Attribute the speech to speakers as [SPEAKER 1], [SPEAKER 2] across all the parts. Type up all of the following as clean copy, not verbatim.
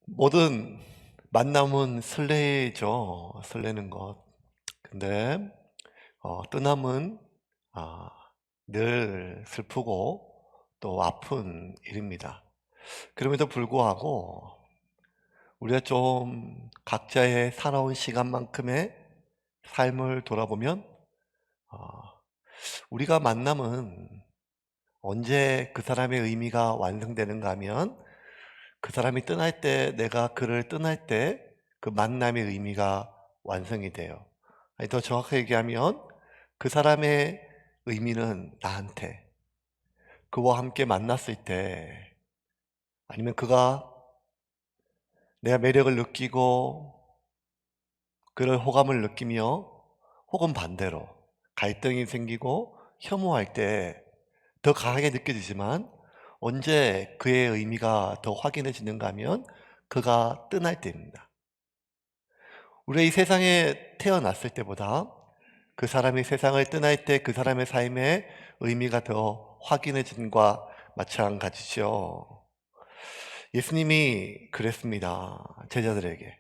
[SPEAKER 1] 모든 만남은 설레죠. 설레는 것. 근데 떠남은 아, 늘 슬프고 또 아픈 일입니다. 그럼에도 불구하고 우리가 좀 각자의 살아온 시간만큼의 삶을 돌아보면 어, 우리가 만남은 언제 그 사람의 의미가 완성되는가 하면 그 사람이 떠날 때, 내가 그를 떠날 때 그 만남의 의미가 완성이 돼요. 아니, 더 정확하게 얘기하면 그 사람의 의미는 나한테, 그와 함께 만났을 때, 아니면 그가 내가 매력을 느끼고 그를 호감을 느끼며, 혹은 반대로 갈등이 생기고 혐오할 때 더 강하게 느껴지지만, 언제 그의 의미가 더 확인해지는가 하면 그가 떠날 때입니다. 우리가 이 세상에 태어났을 때보다 그 사람이 세상을 떠날 때 그 사람의 삶의 의미가 더 확인해진과 마찬가지죠. 예수님이 그랬습니다. 제자들에게.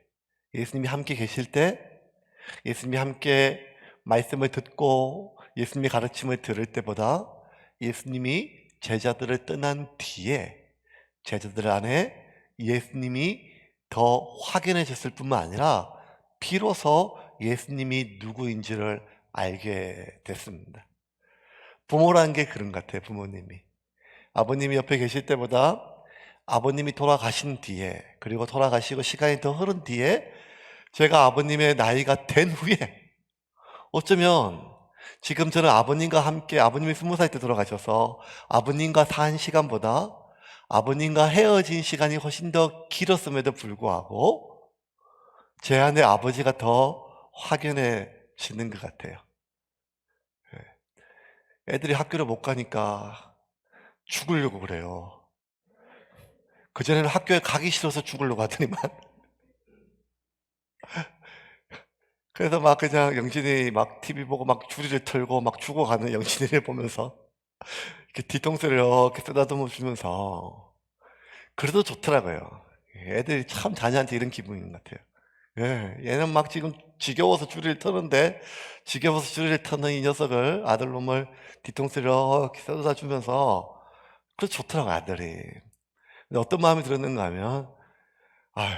[SPEAKER 1] 예수님이 함께 계실 때, 예수님이 함께 말씀을 듣고 예수님의 가르침을 들을 때보다 예수님이 제자들을 떠난 뒤에 제자들 안에 예수님이 더 확연해졌을 뿐만 아니라 비로소 예수님이 누구인지를 알게 됐습니다. 부모라는 게 그런 것 같아요. 부모님이 아버님이 옆에 계실 때보다 아버님이 돌아가신 뒤에, 그리고 돌아가시고 시간이 더 흐른 뒤에 제가 아버님의 나이가 된 후에, 어쩌면 지금 저는 아버님과 함께, 아버님이 20살 때 돌아가셔서 아버님과 산 시간보다 아버님과 헤어진 시간이 훨씬 더 길었음에도 불구하고 제 안에 아버지가 더 확연해지는 것 같아요. 애들이 학교를 못 가니까 죽으려고 그래요. 그전에는 학교에 가기 싫어서 죽으려고 하더니만. 그래서 막 그냥 영진이 막 TV 보고 막 주리를 틀고 막 죽어가는 영진이를 보면서 이렇게 뒤통수를 이렇게 쓰다듬어 주면서, 그래도 좋더라고요. 애들이 참 자녀한테 이런 기분인 것 같아요. 예, 얘는 막 지금 지겨워서 줄을 트는데, 지겨워서 줄을 트는 이 녀석을, 아들놈을 뒤통수를 이렇게 써다 주면서, 그래서 좋더라고요, 아들이. 근데 어떤 마음이 들었는가 하면, 아,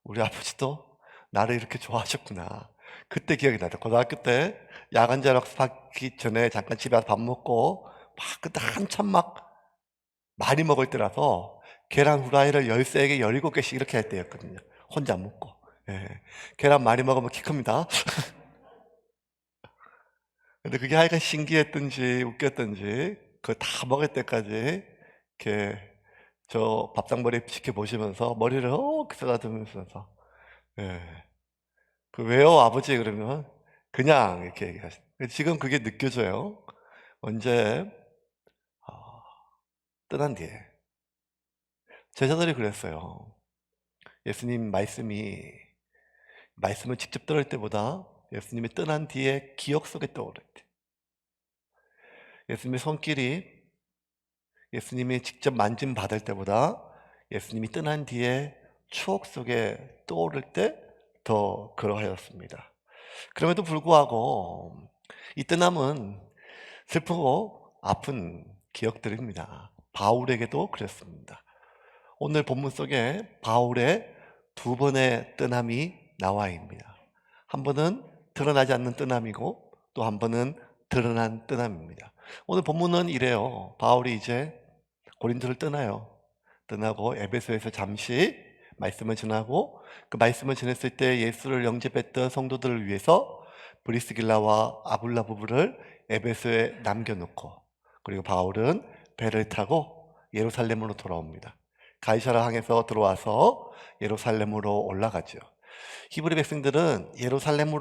[SPEAKER 1] 우리 아버지도 나를 이렇게 좋아하셨구나. 그때 기억이 나요. 고등학교 때 야간 자율학습하기 전에 잠깐 집에 와서 밥 먹고, 막 그때 한참 막 많이 먹을 때라서 계란 후라이를 13개, 17개씩 이렇게 할 때였거든요. 혼자 먹고. 예. 계란 많이 먹으면 키 큽니다. 근데 그게 하여간 신기했든지 웃겼든지 그거 다 먹을 때까지 이렇게 저 밥상머리 지켜보시면서 머리를 이렇게 쓰다듬으면서, 예. 그 "왜요 아버지?" 그러면 그냥 이렇게 얘기하시. 지금 그게 느껴져요. 언제 떠난 뒤에. 제자들이 그랬어요. 예수님 말씀을 직접 들을 때보다 예수님이 떠난 뒤에 기억 속에 떠오를 때, 예수님의 손길이 예수님이 직접 만짐 받을 때보다 예수님이 떠난 뒤에 추억 속에 떠오를 때 더 그러하였습니다. 그럼에도 불구하고 이 떠남은 슬프고 아픈 기억들입니다. 바울에게도 그랬습니다. 오늘 본문 속에 바울의 두 번의 떠남이 나와 있습니다. 한 번은 드러나지 않는 떠남이고 또 한 번은 드러난 떠남입니다. 오늘 본문은 이래요. 바울이 이제 고린도를 떠나요. 떠나고 에베소에서 잠시 말씀을 전하고, 그 말씀을 전했을 때 예수를 영접했던 성도들을 위해서 브리스길라와 아굴라 부부를 에베소에 남겨놓고, 그리고 바울은 배를 타고 예루살렘으로 돌아옵니다. 가이사라 항에서 들어와서 예루살렘으로 올라가죠. 히브리 백성들은 예루살렘에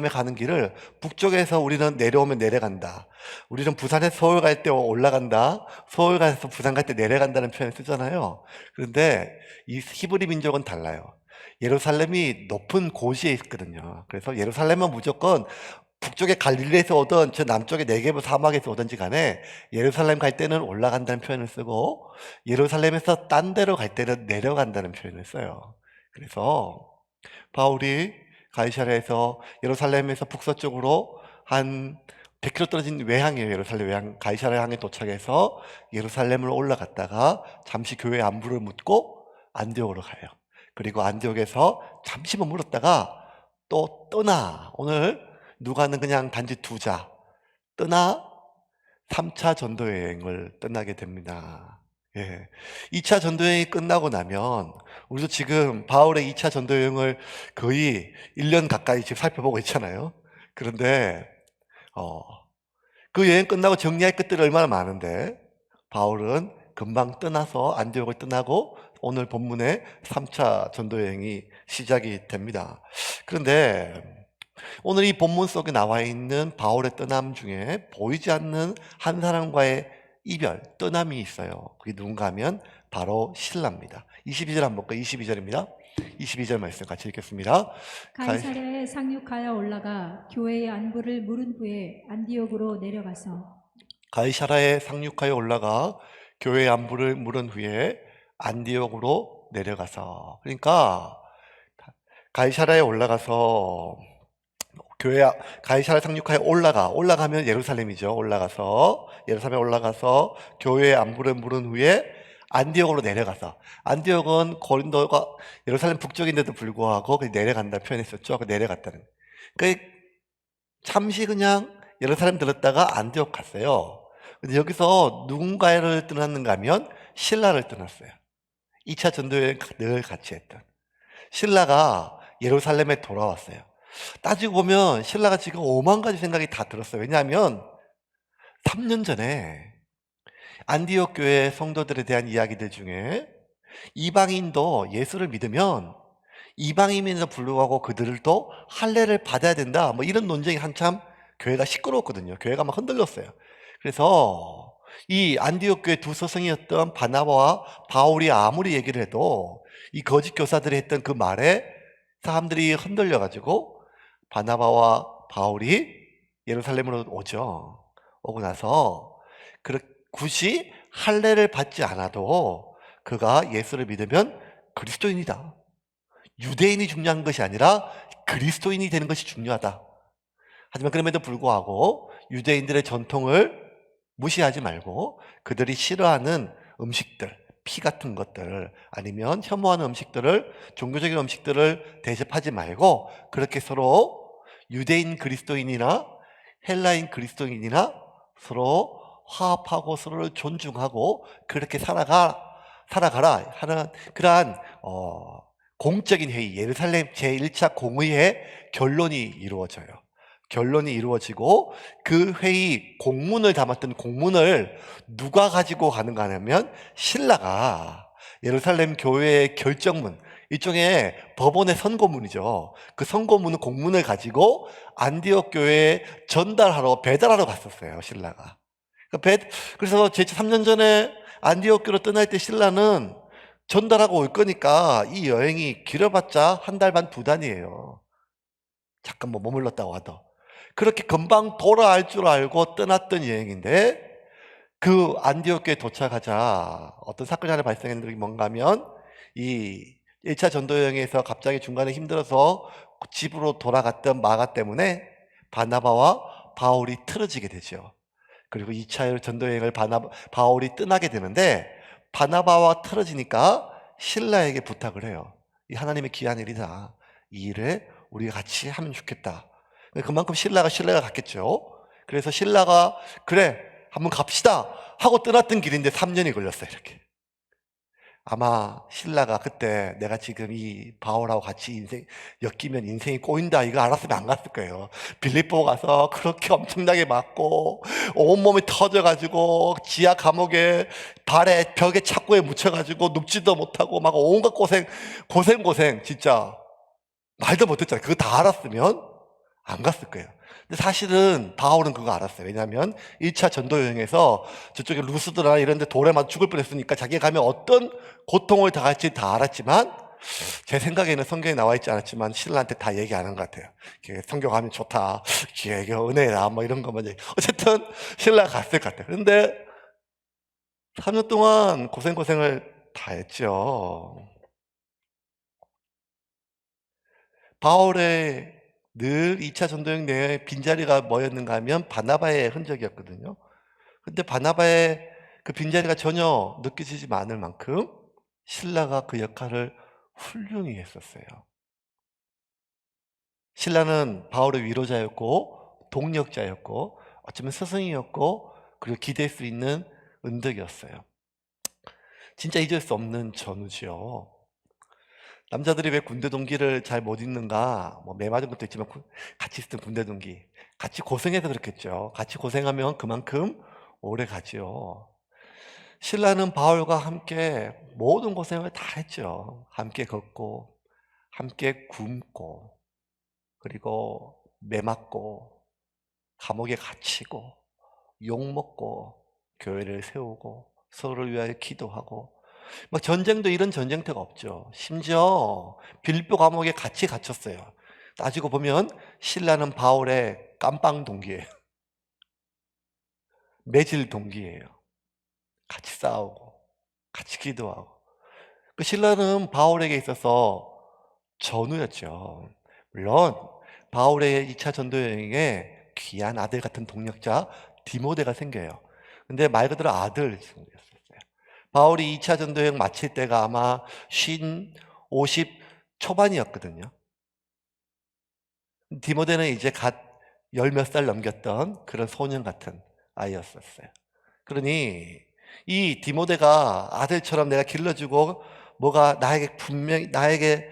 [SPEAKER 1] 가는 길을 북쪽에서 우리는 내려오면 내려간다, 우리는 부산에서 서울 갈 때 올라간다, 서울 가서 부산 갈 때 내려간다는 표현을 쓰잖아요. 그런데 이 히브리 민족은 달라요. 예루살렘이 높은 고지에 있거든요. 그래서 예루살렘은 무조건 북쪽의 갈릴리에서 오든 저 남쪽의 네게브 사막에서 오든지 간에 예루살렘 갈 때는 올라간다는 표현을 쓰고 예루살렘에서 딴 데로 갈 때는 내려간다는 표현을 써요. 그래서 바울이 가이사랴에서 예루살렘에서 북서쪽으로 한 100km 떨어진 외항이에요. 예루살렘 외항 가이사랴 항에 도착해서 예루살렘을 올라갔다가 잠시 교회 안부를 묻고 안디옥으로 가요. 그리고 안디옥에서 잠시 머물렀다가 또 떠나, 오늘 누가는 그냥 단지 두자, 떠나 3차 전도 여행을 떠나게 됩니다. 예. 2차 전도 여행이 끝나고 나면 우리도 지금 바울의 2차 전도 여행을 거의 1년 가까이 지금 살펴보고 있잖아요. 그런데 그 여행 끝나고 정리할 것들이 얼마나 많은데 바울은 금방 떠나서 안디옥을 떠나고 오늘 본문의 3차 전도 여행이 시작이 됩니다. 그런데 오늘 이 본문 속에 나와 있는 바울의 떠남 중에 보이지 않는 한 사람과의 이별, 떠남이 있어요. 그게 누군가 하면 바로 신라입니다. 22절 한번 볼까요? 22절입니다. 22절 말씀 같이 읽겠습니다.
[SPEAKER 2] 가이사랴에 상륙하여 올라가 교회의 안부를 물은 후에 안디옥으로 내려가서
[SPEAKER 1] 가이사랴에 상륙하여 올라가 교회의 안부를 물은 후에 안디옥으로 내려가서, 그러니까 가이사랴에 올라가서 가이사랴 상륙하여 올라가면 예루살렘이죠. 예루살렘에 올라가서 교회의 안부를 물은 후에 안디옥으로 내려가서, 안디옥은 고린도가 예루살렘 북쪽인데도 불구하고 내려간다 표현했었죠. 내려갔다는. 그러니까 잠시 그냥 예루살렘 들었다가 안디옥 갔어요. 근데 여기서 누군가를 떠났는가 하면 신라를 떠났어요. 2차 전도여행 늘 같이 했던 신라가 예루살렘에 돌아왔어요. 따지고 보면 신라가 지금 5만 가지 생각이 다 들었어요. 왜냐하면 3년 전에 안디옥 교회 성도들에 대한 이야기들 중에 이방인도 예수를 믿으면 이방인임에도 불구하고 그들도 할례를 받아야 된다, 뭐 이런 논쟁이 한참 교회가 시끄러웠거든요. 교회가 막 흔들렸어요. 그래서 이 안디옥 교회 두 스승이었던 바나바와 바울이 아무리 얘기를 해도 이 거짓 교사들이 했던 그 말에 사람들이 흔들려가지고 바나바와 바울이 예루살렘으로 오죠. 오고 나서 굳이 할례를 받지 않아도 그가 예수를 믿으면 그리스도인이다. 유대인이 중요한 것이 아니라 그리스도인이 되는 것이 중요하다. 하지만 그럼에도 불구하고 유대인들의 전통을 무시하지 말고 그들이 싫어하는 음식들, 피 같은 것들 아니면 혐오하는 음식들을, 종교적인 음식들을 대접하지 말고 그렇게 서로 유대인 그리스도인이나 헬라인 그리스도인이나 서로 화합하고 서로를 존중하고 그렇게 살아가라 하는 그러한 공적인 회의, 예루살렘 제1차 공의회 결론이 이루어져요. 결론이 이루어지고 그 회의 공문을 담았던 공문을 누가 가지고 가는가 하면 신라가 예루살렘 교회의 결정문, 일종의 법원의 선고문이죠. 그 선고문 공문을 가지고 안디옥 교회에 배달하러 갔었어요, 신라가. 그래서 제3년 전에 안디옥 교로 떠날 때 신라는 전달하고 올 거니까 이 여행이 길어봤자 한 달 반, 2달이에요. 잠깐 뭐 머물렀다고 하도. 그렇게 금방 돌아갈 줄 알고 떠났던 여행인데 그 안디옥 교에 도착하자 어떤 사건이 하나 발생했는데 뭔가 하면 이 1차 전도 여행에서 갑자기 중간에 힘들어서 집으로 돌아갔던 마가 때문에 바나바와 바울이 틀어지게 되죠. 그리고 2차 전도 여행을 바울이 떠나게 되는데 바나바와 틀어지니까 신라에게 부탁을 해요. 이 하나님의 귀한 일이다. 이 일을 우리가 같이 하면 좋겠다. 그만큼 신라가 갔겠죠. 그래서 신라가 그래 한번 갑시다 하고 떠났던 길인데 3년이 걸렸어요. 이렇게. 아마 신라가 그때 내가 지금 이 바울하고 같이 엮이면 인생이 꼬인다 이거 알았으면 안 갔을 거예요. 빌립보 가서 그렇게 엄청나게 맞고 온몸이 터져가지고 지하 감옥에 발에 벽에 착고에 묻혀가지고 눕지도 못하고 막 온갖 고생 진짜 말도 못했잖아요. 그거 다 알았으면 안 갔을 거예요. 근데 사실은 바울은 그거 알았어요. 왜냐하면 1차 전도 여행에서 저쪽에 루스드나 이런 데 돌에 맞아 죽을 뻔했으니까 자기가 가면 어떤 고통을 당할지 다 알았지만 제 생각에는 성경에 나와 있지 않았지만 신라한테 다 얘기 안 한 것 같아요. 성경 하면 좋다, 이게 은혜다, 뭐 이런 것만 어쨌든 신라 갔을 것 같아요. 그런데 3년 동안 고생을 다 했죠. 바울의 늘 2차 전도여행 내에 빈자리가 뭐였는가 하면 바나바의 흔적이었거든요. 근데 바나바의 그 빈자리가 전혀 느껴지지 않을 만큼 신라가 그 역할을 훌륭히 했었어요. 신라는 바울의 위로자였고 동력자였고 어쩌면 스승이었고 그리고 기댈 수 있는 은덕이었어요. 진짜 잊을 수 없는 전우지요. 남자들이 왜 군대 동기를 잘 못 잊는가? 뭐 매 맞은 것도 있지만 같이 있었던 군대 동기. 같이 고생해서 그렇겠죠. 같이 고생하면 그만큼 오래 가지요. 신라는 바울과 함께 모든 고생을 다 했죠. 함께 걷고, 함께 굶고, 그리고 매 맞고, 감옥에 갇히고, 욕먹고, 교회를 세우고, 서로를 위하여 기도하고, 막 전쟁도 이런 전쟁터가 없죠. 심지어 빌립보 감옥에 같이 갇혔어요. 따지고 보면 신라는 바울의 깜빵 동기예요. 매질 동기예요. 같이 싸우고 같이 기도하고. 그 신라는 바울에게 있어서 전우였죠. 물론 바울의 2차 전도 여행에 귀한 아들 같은 동력자 디모데가 생겨요. 근데 말 그대로 아들 생겼었어요. 바울이 2차 전도 여행 마칠 때가 아마 50 초반이었거든요. 디모데는 이제 갓 열 몇 살 넘겼던 그런 소년 같은 아이였었어요. 그러니 이 디모데가 아들처럼 내가 길러주고 뭐가 나에게 분명히 나에게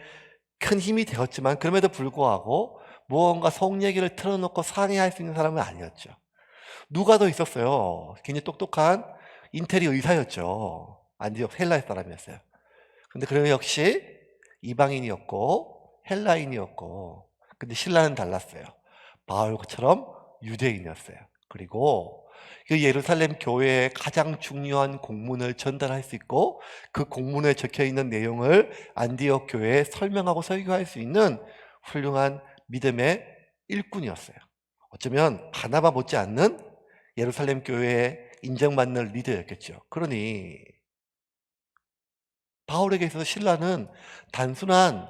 [SPEAKER 1] 큰 힘이 되었지만 그럼에도 불구하고 무언가 속 얘기를 틀어놓고 상의할 수 있는 사람은 아니었죠. 누가 더 있었어요. 굉장히 똑똑한 인테리 의사였죠. 안디옥 헬라의 사람이었어요. 근데 그 역시 이방인이었고 헬라인이었고 근데 신라는 달랐어요. 바울처럼 유대인이었어요. 그리고 그 예루살렘 교회의 가장 중요한 공문을 전달할 수 있고 그 공문에 적혀 있는 내용을 안디옥 교회에 설명하고 설교할 수 있는 훌륭한 믿음의 일꾼이었어요. 어쩌면 바나바 못지않는 예루살렘 교회에 인정받는 리더였겠죠. 그러니 바울에게 있어서 신라는 단순한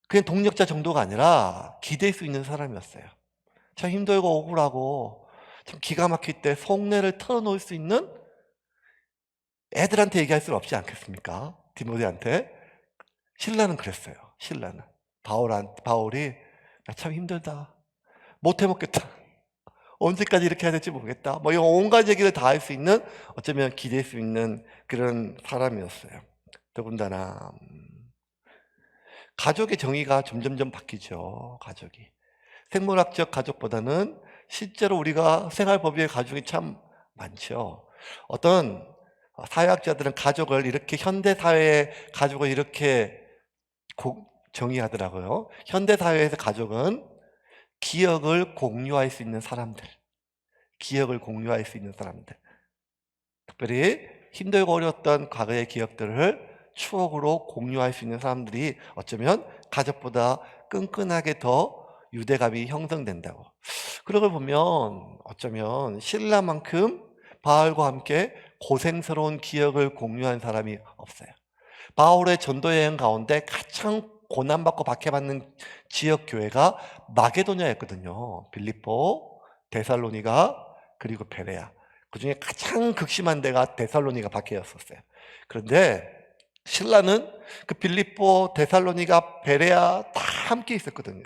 [SPEAKER 1] 그냥 동력자 정도가 아니라 기댈 수 있는 사람이었어요. 참 힘들고 억울하고 참 기가 막힐 때 속내를 털어놓을 수 있는 애들한테 얘기할 수는 없지 않겠습니까? 디모데한테. 신라는 그랬어요. 신라는. 바울이 나 참 힘들다. 못 해먹겠다. 언제까지 이렇게 해야 될지 모르겠다. 뭐 이런 온갖 얘기를 다 할 수 있는 어쩌면 기댈 수 있는 그런 사람이었어요. 더군다나 가족의 정의가 점점점 바뀌죠. 가족이. 생물학적 가족보다는 실제로 우리가 생활법위의 가족이 참 많죠. 어떤 사회학자들은 가족을 이렇게 현대 사회의 가족을 이렇게 정의하더라고요. 현대 사회에서 가족은 기억을 공유할 수 있는 사람들. 기억을 공유할 수 있는 사람들. 특별히 힘들고 어려웠던 과거의 기억들을 추억으로 공유할 수 있는 사람들이 어쩌면 가족보다 끈끈하게 더 유대감이 형성된다고. 그런 걸 보면 어쩌면 신라만큼 바울과 함께 고생스러운 기억을 공유한 사람이 없어요. 바울의 전도여행 가운데 가장 고난받고 박해받는 지역 교회가 마게도냐였거든요. 빌립보, 데살로니가 그리고 베레아. 그중에 가장 극심한 데가 데살로니가 박해였었어요. 그런데 신라는 그 빌립보, 데살로니가, 베레아 다 함께 있었거든요.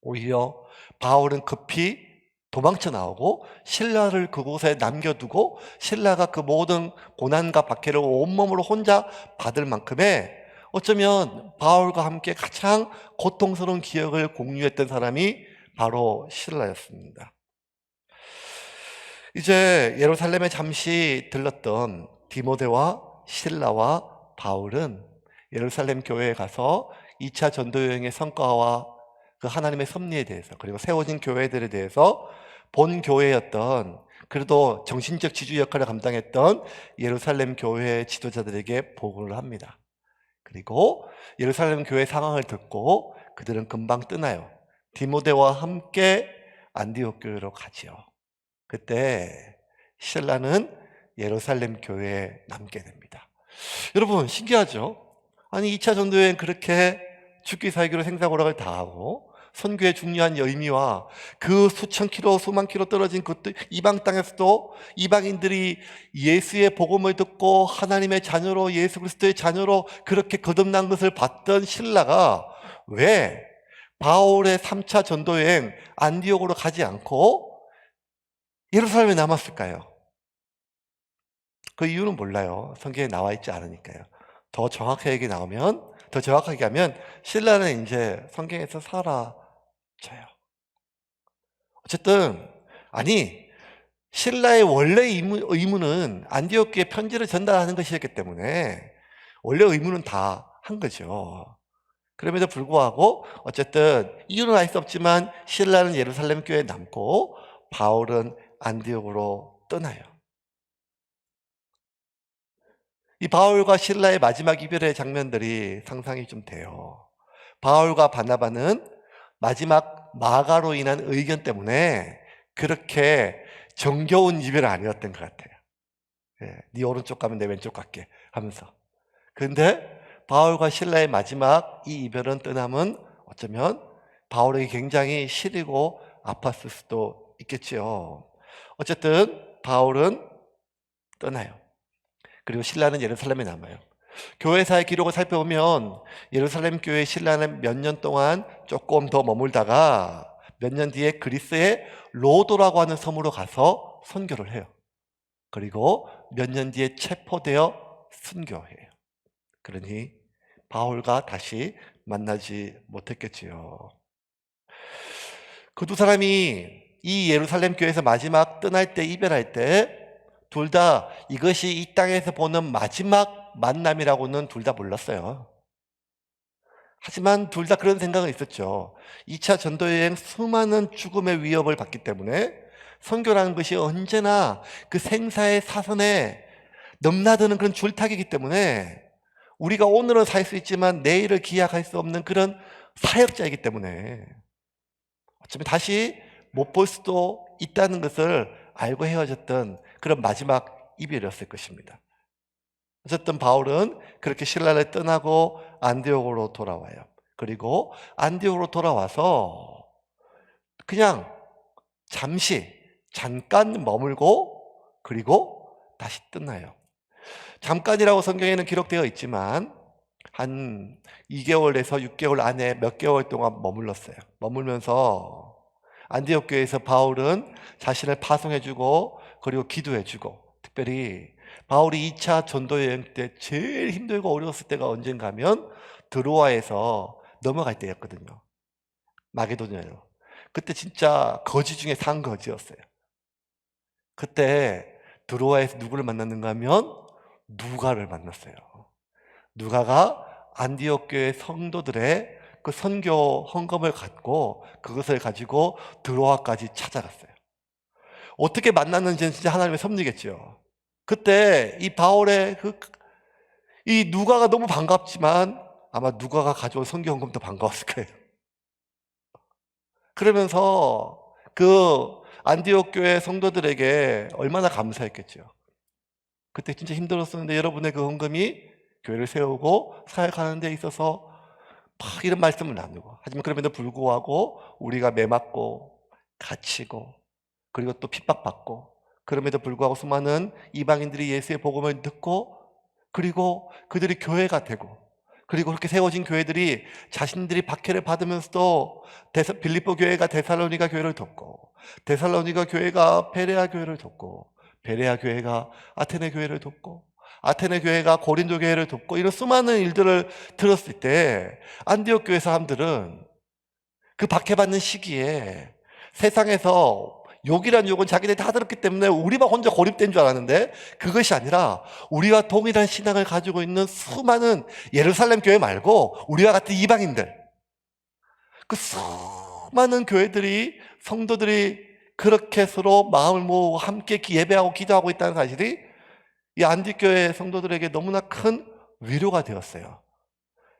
[SPEAKER 1] 오히려 바울은 급히 도망쳐 나오고 신라를 그곳에 남겨두고 신라가 그 모든 고난과 박해를 온몸으로 혼자 받을 만큼의 어쩌면 바울과 함께 가장 고통스러운 기억을 공유했던 사람이 바로 신라였습니다. 이제 예루살렘에 잠시 들렀던 디모데와 신라와 바울은 예루살렘 교회에 가서 2차 전도여행의 성과와 그 하나님의 섭리에 대해서 그리고 세워진 교회들에 대해서 본 교회였던 그래도 정신적 지주 역할을 감당했던 예루살렘 교회의 지도자들에게 보고를 합니다. 그리고 예루살렘 교회 상황을 듣고 그들은 금방 떠나요. 디모데와 함께 안디옥 교회로 가지요. 그때 신라는 예루살렘 교회에 남게 됩니다. 여러분 신기하죠? 아니 2차 전도여행 그렇게 죽기 살기로 생사고락을 다하고 선교의 중요한 의미와 그 수천 킬로 수만 킬로 떨어진 그 이방 땅에서도 이방인들이 예수의 복음을 듣고 하나님의 자녀로 예수 그리스도의 자녀로 그렇게 거듭난 것을 봤던 신라가 왜 바울의 3차 전도여행 안디옥으로 가지 않고 예루살렘에 남았을까요? 그 이유는 몰라요. 성경에 나와 있지 않으니까요. 더 정확하게 하면 신라는 이제 성경에서 사라져요. 어쨌든 아니 신라의 원래 의무는 안디옥에 편지를 전달하는 것이었기 때문에 원래 의무는 다 한 거죠. 그럼에도 불구하고 어쨌든 이유는 알 수 없지만 신라는 예루살렘 교회에 남고 바울은 안디옥으로 떠나요. 이 바울과 신라의 마지막 이별의 장면들이 상상이 좀 돼요. 바울과 바나바는 마지막 마가로 인한 의견 때문에 그렇게 정겨운 이별은 아니었던 것 같아요. 네 오른쪽 가면 내 왼쪽 갈게 하면서. 그런데 바울과 신라의 마지막 이 이별은 떠남은 어쩌면 바울에게 굉장히 시리고 아팠을 수도 있겠지요. 어쨌든 바울은 떠나요. 그리고 신라는 예루살렘에 남아요. 교회사의 기록을 살펴보면 예루살렘 교회 신라는 몇 년 동안 조금 더 머물다가 몇 년 뒤에 그리스의 로도라고 하는 섬으로 가서 선교를 해요. 그리고 몇 년 뒤에 체포되어 순교해요. 그러니 바울과 다시 만나지 못했겠지요. 그 두 사람이 이 예루살렘 교회에서 마지막 떠날 때 이별할 때 둘 다 이것이 이 땅에서 보는 마지막 만남이라고는 둘 다 몰랐어요. 하지만 둘 다 그런 생각은 있었죠. 2차 전도여행 수많은 죽음의 위협을 받기 때문에 선교라는 것이 언제나 그 생사의 사선에 넘나드는 그런 줄타기이기 때문에 우리가 오늘은 살 수 있지만 내일을 기약할 수 없는 그런 사역자이기 때문에 어쩌면 다시 못 볼 수도 있다는 것을 알고 헤어졌던 그런 마지막 이별이었을 것입니다. 어쨌든 바울은 그렇게 신라를 떠나고 안디옥으로 돌아와요. 그리고 안디옥으로 돌아와서 그냥 잠깐 머물고 그리고 다시 떠나요. 잠깐이라고 성경에는 기록되어 있지만 한 2개월에서 6개월 안에 몇 개월 동안 머물렀어요. 머물면서 안디옥 교회에서 바울은 자신을 파송해주고 그리고 기도해주고 특별히 바울이 2차 전도 여행 때 제일 힘들고 어려웠을 때가 언젠가 하면 드로아에서 넘어갈 때였거든요. 마게도냐로. 그때 진짜 거지 중에 상거지였어요. 그때 드로아에서 누구를 만났는가 하면 누가를 만났어요. 누가가 안디옥 교회 성도들의 그 선교 헌금을 갖고 그것을 가지고 드로아까지 찾아갔어요. 어떻게 만났는지는 진짜 하나님의 섭리겠죠. 그때 이 바울의 이 누가가 너무 반갑지만 아마 누가가 가져온 선교 헌금도 반가웠을 거예요. 그러면서 그 안디옥 교회 성도들에게 얼마나 감사했겠죠. 그때 진짜 힘들었었는데 여러분의 그 헌금이 교회를 세우고 사역하는 데 있어서 막 이런 말씀을 나누고 하지만 그럼에도 불구하고 우리가 매맞고 갇히고 그리고 또 핍박받고 그럼에도 불구하고 수많은 이방인들이 예수의 복음을 듣고 그리고 그들이 교회가 되고 그리고 그렇게 세워진 교회들이 자신들이 박해를 받으면서도 빌립보 교회가 데살로니가 교회를 돕고 데살로니가 교회가 베레아 교회를 돕고 베레아 교회가 아테네 교회를 돕고 아테네 교회가 고린도 교회를 돕고 이런 수많은 일들을 들었을 때 안디옥 교회 사람들은 그 박해받는 시기에 세상에서 욕이란 욕은 자기들이 다 들었기 때문에 우리만 혼자 고립된 줄 알았는데 그것이 아니라 우리와 동일한 신앙을 가지고 있는 수많은 예루살렘 교회 말고 우리와 같은 이방인들 그 수많은 교회들이 성도들이 그렇게 서로 마음을 모으고 함께 예배하고 기도하고 있다는 사실이 이 안디옥 교회 성도들에게 너무나 큰 위로가 되었어요.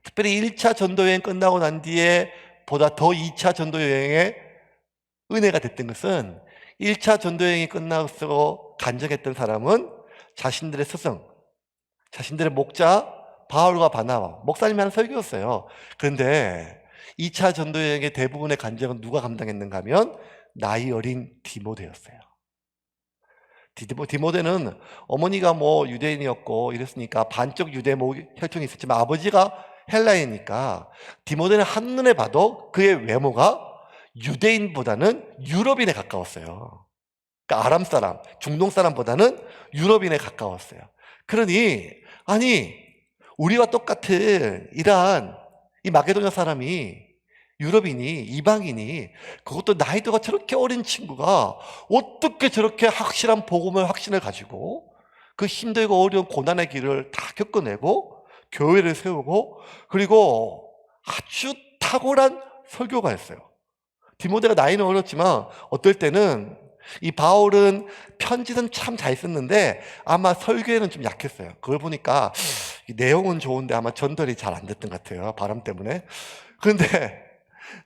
[SPEAKER 1] 특별히 1차 전도 여행 끝나고 난 뒤에 보다 더 2차 전도 여행에 은혜가 됐던 것은 1차 전도 여행이 끝나고 간증했던 사람은 자신들의 스승, 자신들의 목자 바울과 바나바, 목사님이 하는 설교였어요. 그런데 2차 전도 여행의 대부분의 간증은 누가 감당했는가 하면 나이 어린 디모데였어요. 디모데는 어머니가 뭐 유대인이었고 이랬으니까 반쪽 유대 혈통이 있었지만 아버지가 헬라인이니까 디모데는 한눈에 봐도 그의 외모가 유대인보다는 유럽인에 가까웠어요. 그러니까 아람 사람, 중동 사람보다는 유럽인에 가까웠어요. 그러니 아니 우리와 똑같은 이러한 이 마게도냐 사람이 유럽인이 이방인이 그것도 나이도가 저렇게 어린 친구가 어떻게 저렇게 확실한 복음의 확신을 가지고 그 힘들고 어려운 고난의 길을 다 겪어내고 교회를 세우고 그리고 아주 탁월한 설교가였어요. 디모데가 나이는 어렸지만 어떨 때는 이 바울은 편지는 참 잘 썼는데 아마 설교에는 좀 약했어요. 그걸 보니까 내용은 좋은데 아마 전달이 잘 안 됐던 것 같아요. 바람 때문에. 그런데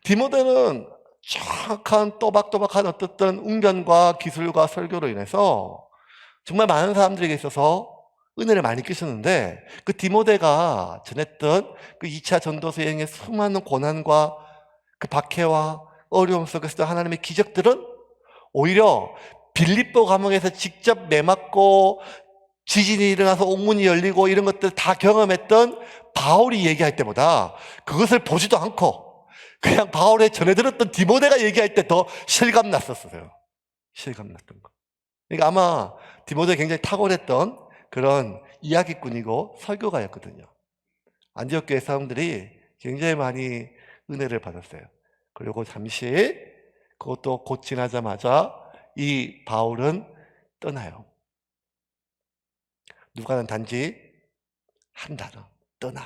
[SPEAKER 1] 디모데는 정확한 또박또박한 어떤 웅변과 기술과 설교로 인해서 정말 많은 사람들에게 있어서 은혜를 많이 끼쳤는데 그 디모데가 전했던 그 2차 전도서 여행의 수많은 고난과 그 박해와 어려움 속에서 하나님의 기적들은 오히려 빌립보 감옥에서 직접 매맞고 지진이 일어나서 옥문이 열리고 이런 것들 다 경험했던 바울이 얘기할 때보다 그것을 보지도 않고 그냥 바울의 전해 들었던 디모데가 얘기할 때 더 실감났었어요. 실감났던 거. 그러니까 아마 디모데가 굉장히 탁월했던 그런 이야기꾼이고 설교가였거든요. 안디옥 교회 사람들이 굉장히 많이 은혜를 받았어요. 그리고 잠시 그것도 곧 지나자마자 이 바울은 떠나요. 누가는 단지 한 단어 떠나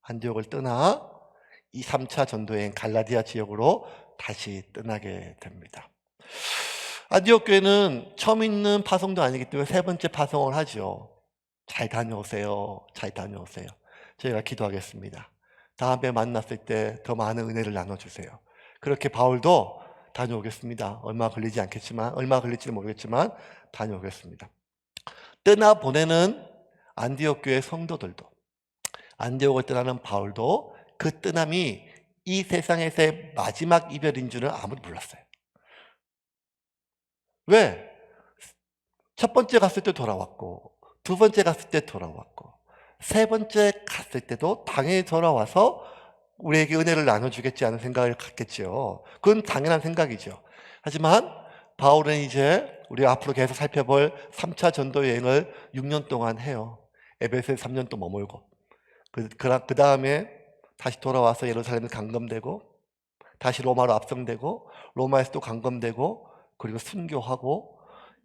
[SPEAKER 1] 안디옥을 떠나 2, 3차 전도여행 갈라디아 지역으로 다시 떠나게 됩니다. 안디옥 교회는 처음 있는 파송도 아니기 때문에 세 번째 파송을 하죠. 잘 다녀오세요. 잘 다녀오세요. 저희가 기도하겠습니다. 다음에 만났을 때 더 많은 은혜를 나눠주세요. 그렇게 바울도 다녀오겠습니다. 얼마 걸리지 않겠지만, 얼마 걸릴지는 모르겠지만 다녀오겠습니다. 떠나보내는 안디옥 교회 성도들도, 안디옥을 떠나는 바울도 그 떠남이 이 세상에서의 마지막 이별인 줄은 아무도 몰랐어요. 왜? 첫 번째 갔을 때 돌아왔고, 두 번째 갔을 때 돌아왔고, 세 번째 갔을 때도 당연히 돌아와서 우리에게 은혜를 나눠주겠지 하는 생각을 갖겠죠. 그건 당연한 생각이죠. 하지만 바울은 이제 우리가 앞으로 계속 살펴볼 3차 전도 여행을 6년 동안 해요. 에베소에 3년 또 머물고 그 다음에 다시 돌아와서 예루살렘에 감금되고 다시 로마로 압송되고 로마에서 또 감금되고 그리고 순교하고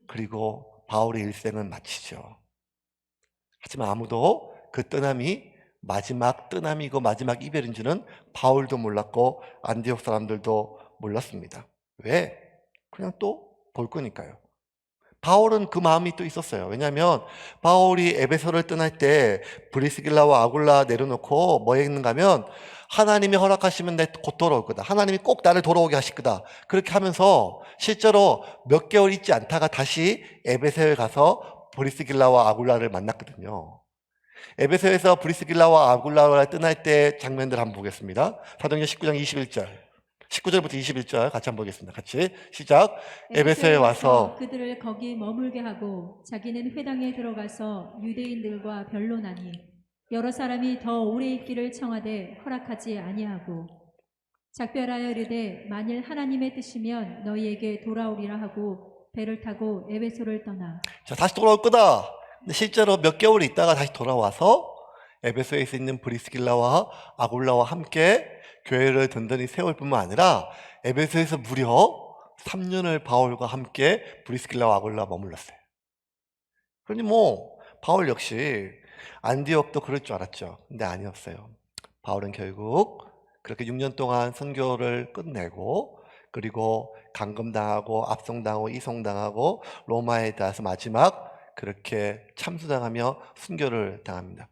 [SPEAKER 1] 그리고 바울의 일생은 마치죠. 하지만 아무도 그 떠남이 마지막 떠남이고 마지막 이별인 줄은 바울도 몰랐고 안디옥 사람들도 몰랐습니다. 왜? 그냥 또 볼 거니까요. 바울은 그 마음이 또 있었어요. 왜냐하면 바울이 에베소를 떠날 때 브리스길라와 아굴라 내려놓고 뭐 했는가 하면 하나님이 허락하시면 내 곧 돌아올 거다. 하나님이 꼭 나를 돌아오게 하실 거다. 그렇게 하면서 실제로 몇 개월 있지 않다가 다시 에베소에 가서 브리스길라와 아굴라를 만났거든요. 에베소에서 브리스길라와 아굴라가 떠날 때 장면들 한번 보겠습니다. 사도행전 19장 21절. 19절부터 21절 같이 한번 보겠습니다. 같이 시작. 에베소에 와서
[SPEAKER 2] 그들을 거기 머물게 하고 자기는 회당에 들어가서 유대인들과 변론하니 여러 사람이 더 오래 있기를 청하되 허락하지 아니하고 작별하여 이르되 만일 하나님의 뜻이면 너희에게 돌아오리라 하고 배를 타고 에베소를 떠나.
[SPEAKER 1] 자, 다시 돌아올 거다. 근데 실제로 몇 개월 있다가 다시 돌아와서 에베소에 있는 브리스길라와 아굴라와 함께 교회를 든든히 세울 뿐만 아니라 에베소에서 무려 3년을 바울과 함께 브리스길라와 아굴라 머물렀어요. 그러니 뭐 바울 역시 안디옥도 그럴 줄 알았죠. 근데 아니었어요. 바울은 결국 그렇게 6년 동안 선교를 끝내고 그리고 감금당하고 압송당하고 이송당하고 로마에 닿아서 마지막 그렇게 참수당하며 순교를 당합니다.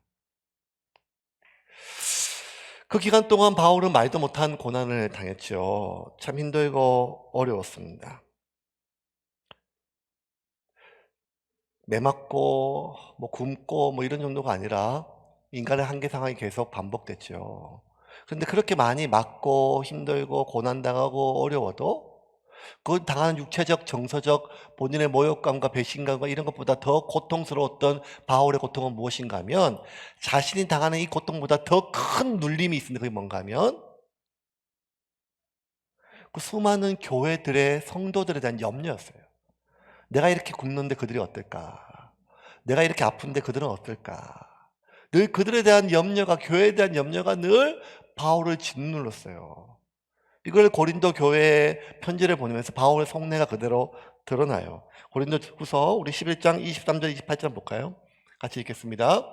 [SPEAKER 1] 그 기간 동안 바울은 말도 못한 고난을 당했죠. 참 힘들고 어려웠습니다. 매 맞고 뭐 굶고 뭐 이런 정도가 아니라 인간의 한계 상황이 계속 반복됐죠. 그런데 그렇게 많이 맞고 힘들고 고난당하고 어려워도 그 당하는 육체적, 정서적 본인의 모욕감과 배신감과 이런 것보다 더 고통스러웠던 바울의 고통은 무엇인가 하면 자신이 당하는 이 고통보다 더 큰 눌림이 있습니다. 그게 뭔가 하면 그 수많은 교회들의 성도들에 대한 염려였어요. 내가 이렇게 굶는데 그들이 어떨까? 내가 이렇게 아픈데 그들은 어떨까? 늘 그들에 대한 염려가, 교회에 대한 염려가 늘 바울을 짓눌렀어요. 이걸 고린도 교회에 편지를 보내면서 바울의 속내가 그대로 드러나요. 고린도 후서 우리 11장 23절 28절 볼까요? 같이 읽겠습니다.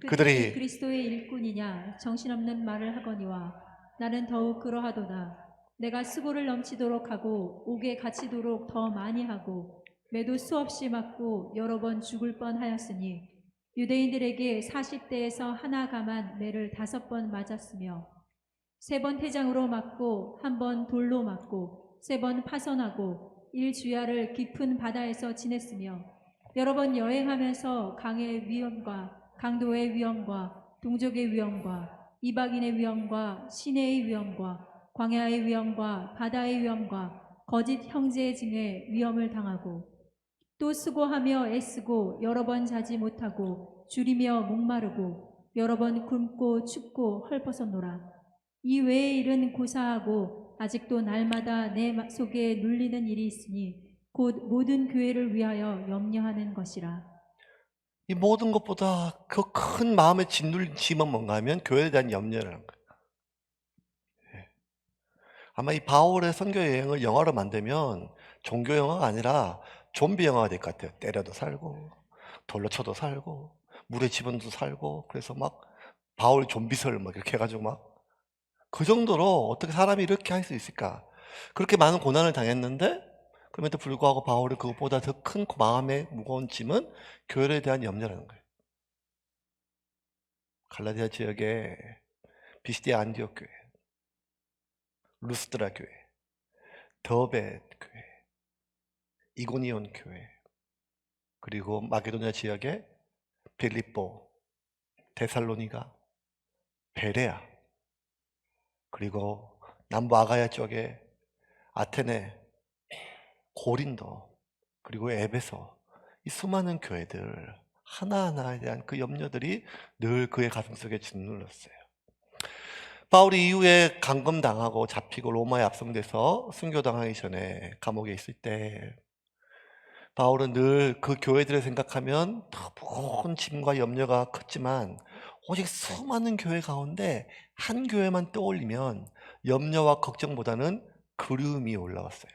[SPEAKER 2] 그들이
[SPEAKER 1] 그들이
[SPEAKER 2] 그리스도의 일꾼이냐 정신없는 말을 하거니와 나는 더욱 그러하도다. 내가 수고를 넘치도록 하고 옥에 갇히도록 더 많이 하고 매도 수없이 맞고 여러 번 죽을 뻔하였으니 유대인들에게 40대에서 하나 감한 매를 5번 맞았으며 3번 회장으로 맞고 1번 돌로 맞고 3번 파선하고 일주야를 깊은 바다에서 지냈으며 여러 번 여행하면서 강의 위험과 강도의 위험과 동족의 위험과 이방인의 위험과 시내의 위험과 광야의 위험과 바다의 위험과 거짓 형제의 증에 위험을 당하고 또 수고하며 애쓰고 여러 번 자지 못하고 줄이며 목마르고 여러 번 굶고 춥고 헐벗었노라. 이 외의 일은 고사하고 아직도 날마다 내 속에 눌리는 일이 있으니 곧 모든 교회를 위하여 염려하는 것이라.
[SPEAKER 1] 이 모든 것보다 그 큰 마음의 짓눌림은 뭔가 하면 교회에 대한 염려라는 거예요. 아마 이 바울의 선교 여행을 영화로 만들면 종교 영화가 아니라 좀비 영화가 될 것 같아요. 때려도 살고 돌로 쳐도 살고 물에 집어넣어도 살고 그래서 막 바울 좀비설 막 이렇게 해가지고 막 그 정도로 어떻게 사람이 이렇게 할 수 있을까? 그렇게 많은 고난을 당했는데 그럼에도 불구하고 바울은 그것보다 더 큰 마음의 무거운 짐은 교회에 대한 염려라는 거예요. 갈라디아 지역에 비시디아 안디옥 교회, 루스드라 교회, 더베 교회, 이고니온 교회, 그리고 마게도냐 지역에 빌립보, 데살로니가, 베레아, 그리고 남부 아가야 쪽에 아테네, 고린도, 그리고 에베소, 이 수많은 교회들 하나하나에 대한 그 염려들이 늘 그의 가슴속에 짓눌렀어요. 바울이 이후에 감금당하고 잡히고 로마에 압송돼서 순교당하기 전에 감옥에 있을 때 바울은 늘 그 교회들을 생각하면 더 큰 짐과 염려가 컸지만 오직 수많은 교회 가운데 한 교회만 떠올리면 염려와 걱정보다는 그리움이 올라왔어요.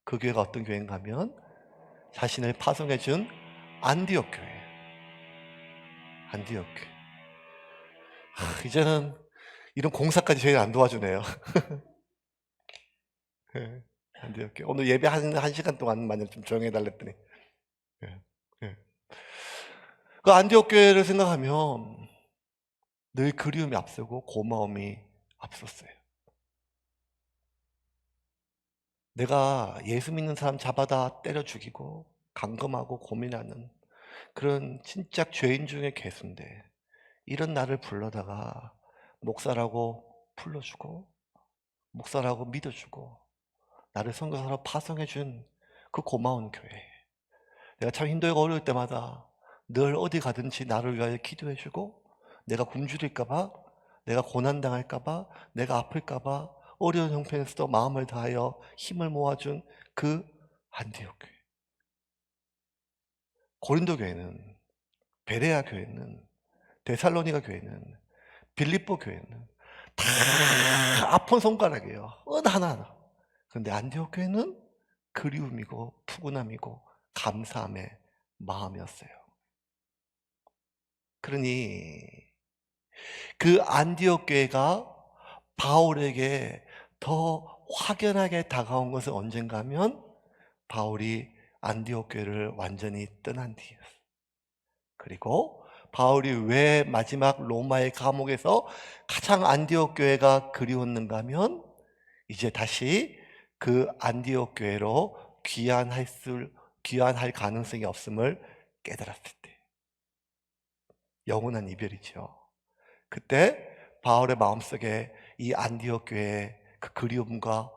[SPEAKER 1] 그 교회가 어떤 교회인가 하면 자신을 파송해 준 안디옥 교회. 안디옥 교회. 이제는 이런 공사까지 저희를 안 도와주네요. 예, 안디옥 교회. 오늘 예배 한 시간 동안만 좀 조용히 해달랬더니. 예, 예. 그 안디옥 교회를 생각하면 늘 그리움이 앞서고 고마움이 앞섰어요. 내가 예수 믿는 사람 잡아다 때려 죽이고 감금하고 고민하는 그런 진짜 죄인 중에 괴수인데 이런 나를 불러다가 목사라고 불러주고 목사라고 믿어주고 나를 선교사로 파송해준 그 고마운 교회. 내가 참 힘들고 어려울 때마다 늘 어디 가든지 나를 위하여 기도해주고 내가 굶주릴까봐 내가 고난당할까봐 내가 아플까봐 어려운 형편에서도 마음을 다하여 힘을 모아준 그 안디옥 교회. 고린도 교회는, 베레아 교회는, 데살로니가 교회는, 빌립보 교회는 다 아픈 손가락이에요. 어느 하나하나. 그런데 안디옥 교회는 그리움이고 푸근함이고 감사함의 마음이었어요. 그러니 그 안디옥 교회가 바울에게 더 확연하게 다가온 것은 언젠가 하면 바울이 안디옥 교회를 완전히 떠난 뒤였어요. 그리고 바울이 왜 마지막 로마의 감옥에서 가장 안디옥 교회가 그리웠는가 하면 이제 다시 그 안디옥 교회로 귀환할 가능성이 없음을 깨달았을 때, 영원한 이별이죠. 그때 바울의 마음속에 이 안디옥 교회의 그 그리움과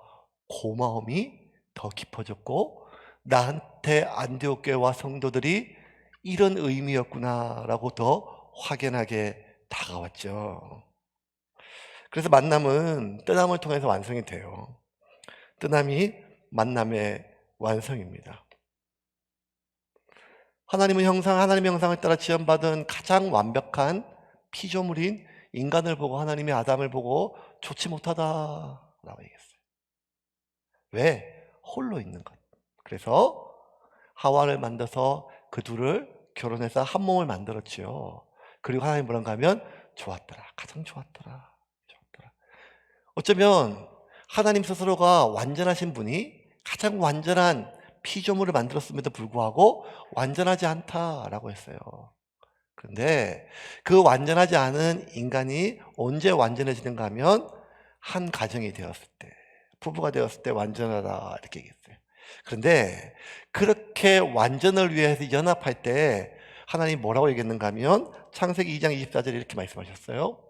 [SPEAKER 1] 고마움이 더 깊어졌고, 나한테 안디옥 교회와 성도들이 이런 의미였구나라고 더 확연하게 다가왔죠. 그래서 만남은 떠남을 통해서 완성이 돼요. 떠남이 만남의 완성입니다. 하나님의 형상을 따라 지음받은 가장 완벽한 피조물인 인간을 보고 하나님이 아담을 보고 좋지 못하다라고 얘기했어요. 왜? 홀로 있는 것. 그래서 하와를 만들어서 그 둘을 결혼해서 한 몸을 만들었지요. 그리고 하나님 뭐란가 하면 좋았더라. 가장 좋았더라. 어쩌면 하나님 스스로가 완전하신 분이 가장 완전한 피조물을 만들었음에도 불구하고 완전하지 않다라고 했어요. 그런데 그 완전하지 않은 인간이 언제 완전해지는가 하면 한 가정이 되었을 때, 부부가 되었을 때 완전하다 이렇게 얘기했어요. 그런데 그렇게 완전을 위해서 연합할 때 하나님 뭐라고 얘기했는가 하면 창세기 2장 24절에 이렇게 말씀하셨어요.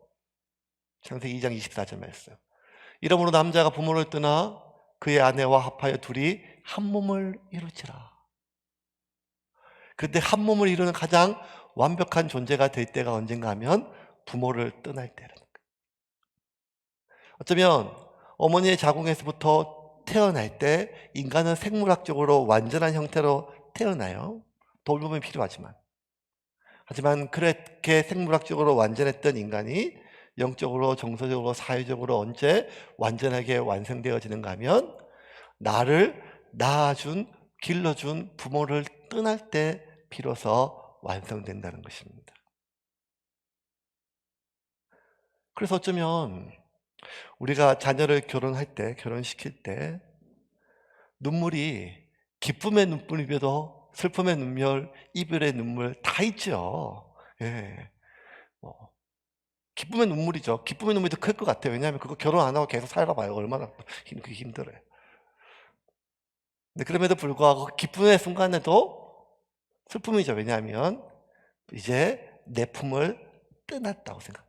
[SPEAKER 1] 창세기 2장 24절 말씀. 이러므로 남자가 부모를 떠나 그의 아내와 합하여 둘이 한 몸을 이루지라. 그런데 한 몸을 이루는 가장 완벽한 존재가 될 때가 언젠가 하면 부모를 떠날 때라는 거예요. 어쩌면 어머니의 자궁에서부터 태어날 때 인간은 생물학적으로 완전한 형태로 태어나요. 돌봄이 필요하지만. 하지만 그렇게 생물학적으로 완전했던 인간이 영적으로, 정서적으로, 사회적으로 언제 완전하게 완성되어지는가 하면 나를 낳아준, 길러준 부모를 떠날 때 비로소 완성된다는 것입니다. 그래서 어쩌면 우리가 자녀를 결혼할 때, 결혼시킬 때 눈물이 기쁨의 눈물이며도 슬픔의 눈물, 이별의 눈물 다 있죠. 예. 뭐 기쁨의 눈물이죠. 기쁨의 눈물이 더 클 것 같아요. 왜냐하면 그거 결혼 안 하고 계속 살아봐요. 얼마나 그게 힘들어요. 근데 그럼에도 불구하고 기쁨의 순간에도 슬픔이죠. 왜냐하면 이제 내 품을 떠났다고 생각.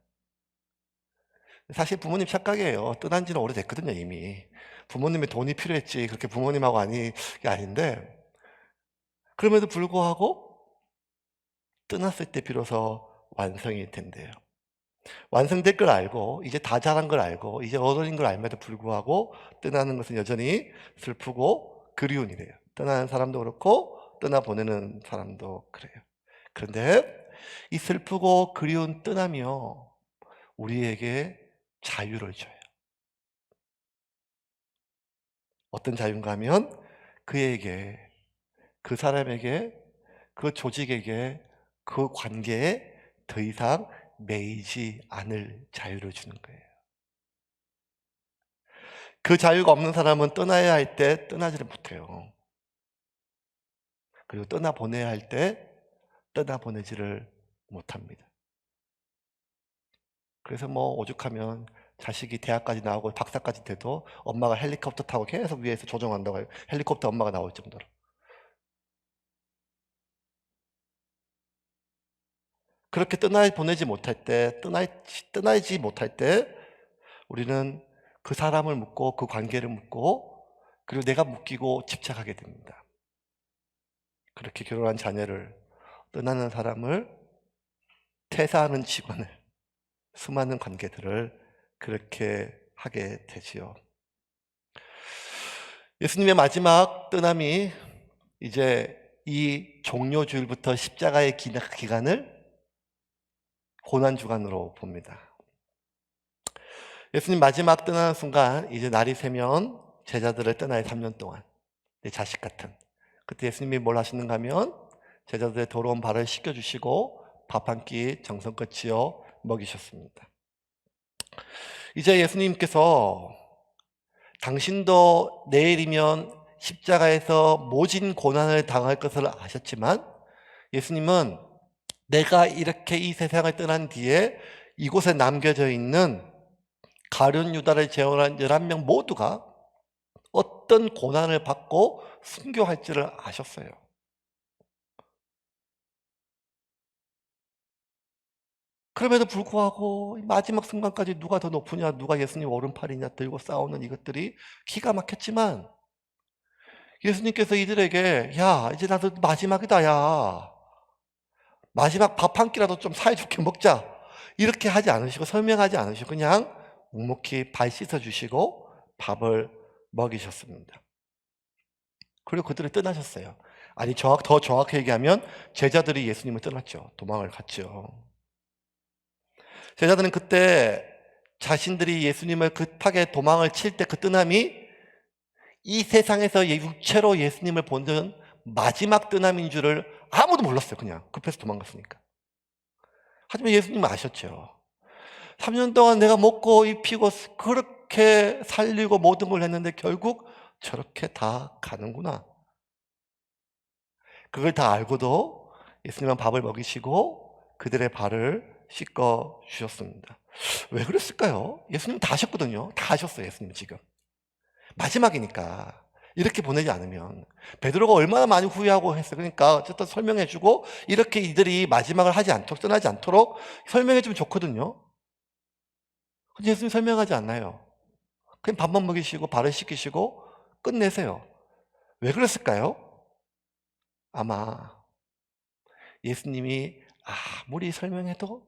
[SPEAKER 1] 사실 부모님 착각이에요. 떠난 지는 오래됐거든요, 이미. 부모님의 돈이 필요했지. 그렇게 부모님하고 아니, 게 아닌데. 그럼에도 불구하고 떠났을 때 비로소 완성이 된대요. 완성될 걸 알고, 이제 다 자란 걸 알고, 이제 어른인 걸 알면도 불구하고 떠나는 것은 여전히 슬프고 그리운 일이에요. 떠나는 사람도 그렇고, 떠나보내는 사람도 그래요. 그런데 이 슬프고 그리운 떠남이요, 우리에게 자유를 줘요. 어떤 자유인가 하면 그에게, 그 사람에게, 그 조직에게, 그 관계에 더 이상 매이지 않을 자유를 주는 거예요. 그 자유가 없는 사람은 떠나야 할 때 떠나지를 못해요. 그리고 떠나보내야 할 때 떠나보내지를 못합니다. 그래서 뭐 오죽하면 자식이 대학까지 나오고 박사까지 돼도 엄마가 헬리콥터 타고 계속 위에서 조종한다고 해요. 헬리콥터 엄마가 나올 정도로. 그렇게 떠나보내지 못할 때, 떠나지 못할 때 우리는 그 사람을 묻고 그 관계를 묻고 그리고 내가 묶이고 집착하게 됩니다. 그렇게 결혼한 자녀를, 떠나는 사람을, 퇴사하는 직원을, 수많은 관계들을 그렇게 하게 되지요. 예수님의 마지막 떠남이 이제 이 종료주일부터 십자가의 기간을 고난주간으로 봅니다. 예수님 마지막 떠나는 순간 이제 날이 새면 제자들을 떠나요. 3년 동안. 내 자식 같은. 그때 예수님이 뭘 하시는가 하면 제자들의 더러운 발을 씻겨주시고 밥 한 끼 정성껏 지어 먹이셨습니다. 이제 예수님께서 당신도 내일이면 십자가에서 모진 고난을 당할 것을 아셨지만 예수님은 내가 이렇게 이 세상을 떠난 뒤에 이곳에 남겨져 있는 가룟 유다를 제외한 11명 모두가 어떤 고난을 받고 순교할지를 아셨어요. 그럼에도 불구하고 마지막 순간까지 누가 더 높으냐, 누가 예수님 오른팔이냐 들고 싸우는 이것들이 기가 막혔지만, 예수님께서 이들에게 야 이제 나도 마지막이다, 야 마지막 밥 한 끼라도 좀 사이좋게 먹자, 이렇게 하지 않으시고 설명하지 않으시고 그냥 묵묵히 발 씻어주시고 밥을 먹이셨습니다. 그리고 그들을 떠나셨어요. 아니 더 정확히 얘기하면 제자들이 예수님을 떠났죠. 도망을 갔죠. 제자들은 그때 자신들이 예수님을 급하게 도망을 칠 때 그 떠남이 이 세상에서 육체로 예수님을 보는 마지막 떠남인 줄을 아무도 몰랐어요. 그냥 급해서 도망갔으니까. 하지만 예수님은 아셨죠. 3년 동안 내가 먹고 입히고 그렇게 살리고 모든 걸 했는데 결국 저렇게 다 가는구나. 그걸 다 알고도 예수님은 밥을 먹이시고 그들의 발을 씻어 주셨습니다. 왜 그랬을까요? 예수님 다 하셨거든요. 다 하셨어요. 예수님 지금. 마지막이니까 이렇게 보내지 않으면. 베드로가 얼마나 많이 후회하고 했어요. 그러니까 어쨌든 설명해주고 이렇게 이들이 마지막을 하지 않도록, 떠나지 않도록 설명해주면 좋거든요. 근데 예수님 설명하지 않나요? 그냥 밥만 먹이시고 발을 씻기시고 끝내세요. 왜 그랬을까요? 아마 예수님이 아무리 설명해도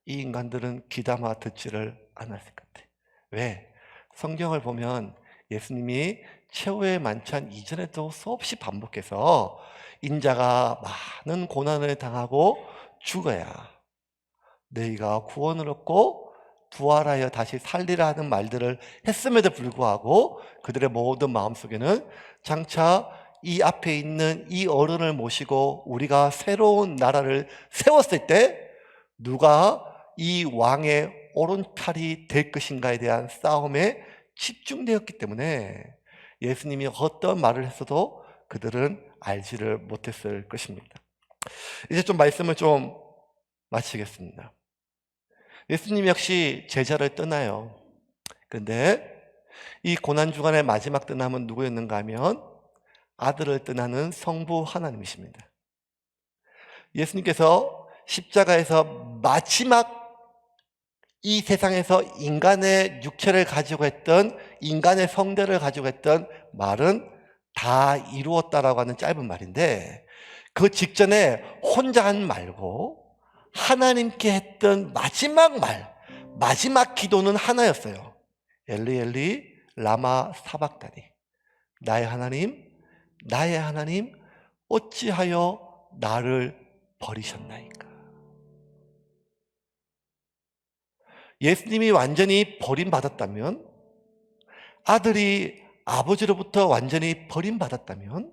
[SPEAKER 1] 이 인간들은 귀담아 듣지를 않았을 것 같아요. 왜? 성경을 보면 예수님이 최후의 만찬 이전에도 수없이 반복해서 인자가 많은 고난을 당하고 죽어야 너희가 구원을 얻고 부활하여 다시 살리라 하는 말들을 했음에도 불구하고 그들의 모든 마음속에는 장차 이 앞에 있는 이 어른을 모시고 우리가 새로운 나라를 세웠을 때 누가 이 왕의 오른팔이 될 것인가에 대한 싸움에 집중되었기 때문에 예수님이 어떤 말을 했어도 그들은 알지를 못했을 것입니다. 이제 좀 말씀을 좀 마치겠습니다. 예수님 역시 제자를 떠나요. 그런데 이 고난주간의 마지막 떠남은 누구였는가 하면 아들을 떠나는 성부 하나님이십니다. 예수님께서 십자가에서 마지막 이 세상에서 인간의 육체를 가지고 했던, 인간의 성대를 가지고 했던 말은 다 이루었다라고 하는 짧은 말인데, 그 직전에 혼자 한 말고 하나님께 했던 마지막 말, 마지막 기도는 하나였어요. 엘리 엘리 라마 사박다니, 나의 하나님, 나의 하나님, 어찌하여 나를 버리셨나이까. 예수님이 완전히 버림받았다면, 아들이 아버지로부터 완전히 버림받았다면,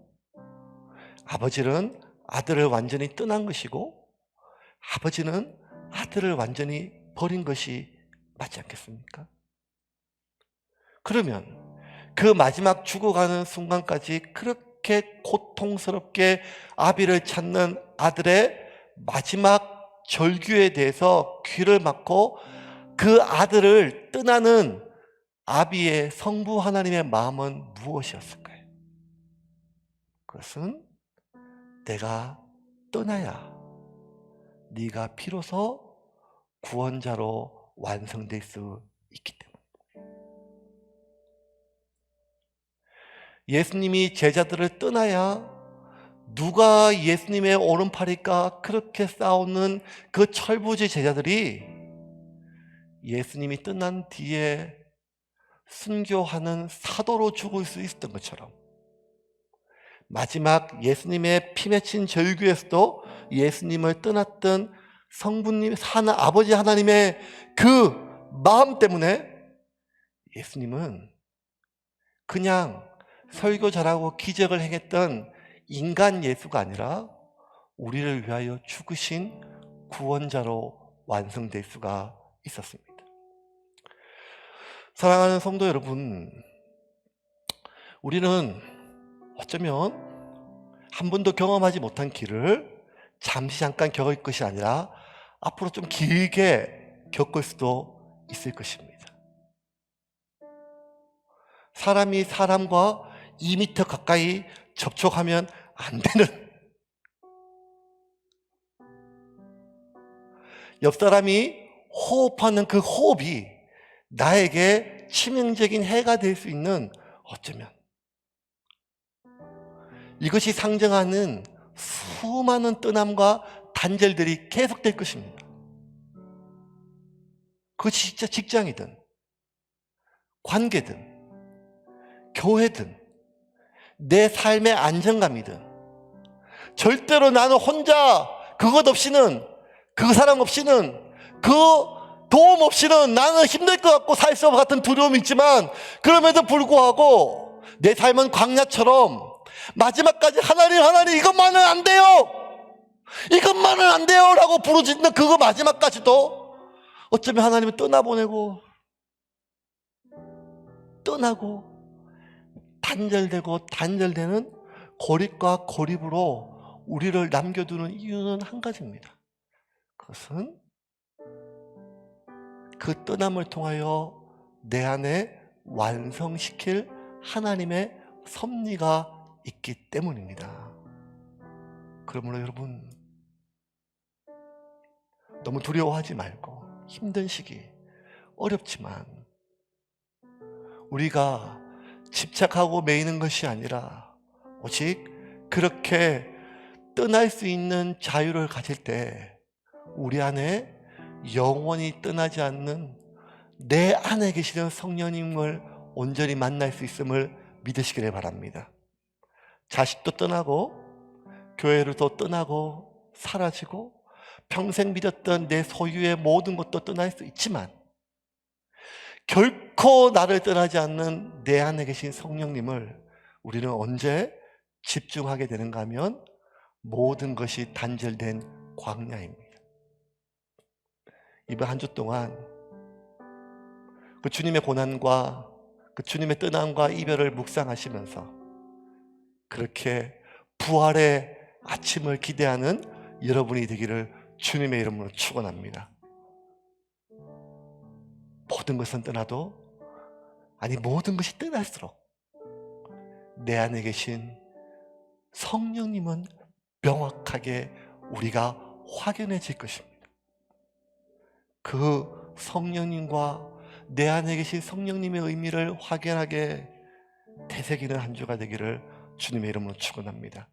[SPEAKER 1] 아버지는 아들을 완전히 떠난 것이고 아버지는 아들을 완전히 버린 것이 맞지 않겠습니까? 그러면 그 마지막 죽어가는 순간까지 그렇게 고통스럽게 아비를 찾는 아들의 마지막 절규에 대해서 귀를 막고 그 아들을 떠나는 아비의 성부 하나님의 마음은 무엇이었을까요? 그것은 내가 떠나야 네가 비로소 구원자로 완성될 수 있기 때문에. 예수님이 제자들을 떠나야 누가 예수님의 오른팔일까 그렇게 싸우는 그 철부지 제자들이 예수님이 떠난 뒤에 순교하는 사도로 죽을 수 있었던 것처럼, 마지막 예수님의 피 맺힌 절규에서도 예수님을 떠났던 성부님, 아버지 하나님의 그 마음 때문에 예수님은 그냥 설교 잘하고 기적을 행했던 인간 예수가 아니라 우리를 위하여 죽으신 구원자로 완성될 수가 있었습니다. 사랑하는 성도 여러분, 우리는 어쩌면 한 번도 경험하지 못한 길을 잠시 잠깐 겪을 것이 아니라 앞으로 좀 길게 겪을 수도 있을 것입니다. 사람이 사람과 2m 가까이 접촉하면 안 되는, 옆 사람이 호흡하는 그 호흡이 나에게 치명적인 해가 될 수 있는, 어쩌면 이것이 상징하는 수많은 떠남과 단절들이 계속될 것입니다. 그것이 진짜 직장이든 관계든 교회든 내 삶의 안정감이든, 절대로 나는 혼자 그것 없이는, 그 사람 없이는, 그 도움 없이는 나는 힘들 것 같고 살 수 없을 것 같은 두려움이 있지만, 그럼에도 불구하고 내 삶은 광야처럼 마지막까지 하나님 이것만은 안 돼요, 이것만은 안 돼요 라고 부르짖는 그거 마지막까지도 어쩌면 하나님은 떠나보내고 떠나고 단절되는 고립과 고립으로 우리를 남겨두는 이유는 한 가지입니다. 그것은 그 떠남을 통하여 내 안에 완성시킬 하나님의 섭리가 있기 때문입니다. 그러므로 여러분, 너무 두려워하지 말고, 힘든 시기, 어렵지만 우리가 집착하고 매이는 것이 아니라 오직 그렇게 떠날 수 있는 자유를 가질 때 우리 안에 영원히 떠나지 않는 내 안에 계시는 성령님을 온전히 만날 수 있음을 믿으시기를 바랍니다. 자식도 떠나고 교회도 떠나고 사라지고 평생 믿었던 내 소유의 모든 것도 떠날 수 있지만, 결코 나를 떠나지 않는 내 안에 계신 성령님을 우리는 언제 집중하게 되는가 하면 모든 것이 단절된 광야입니다. 이번 한 주 동안 그 주님의 고난과 그 주님의 떠남과 이별을 묵상하시면서 그렇게 부활의 아침을 기대하는 여러분이 되기를 주님의 이름으로 축원합니다. 모든 것은 떠나도, 아니 모든 것이 떠날수록 내 안에 계신 성령님은 명확하게 우리가 확연해질 것입니다. 그 성령님과 내 안에 계신 성령님의 의미를 확연하게 되새기는 한 주가 되기를 주님의 이름으로 축원합니다.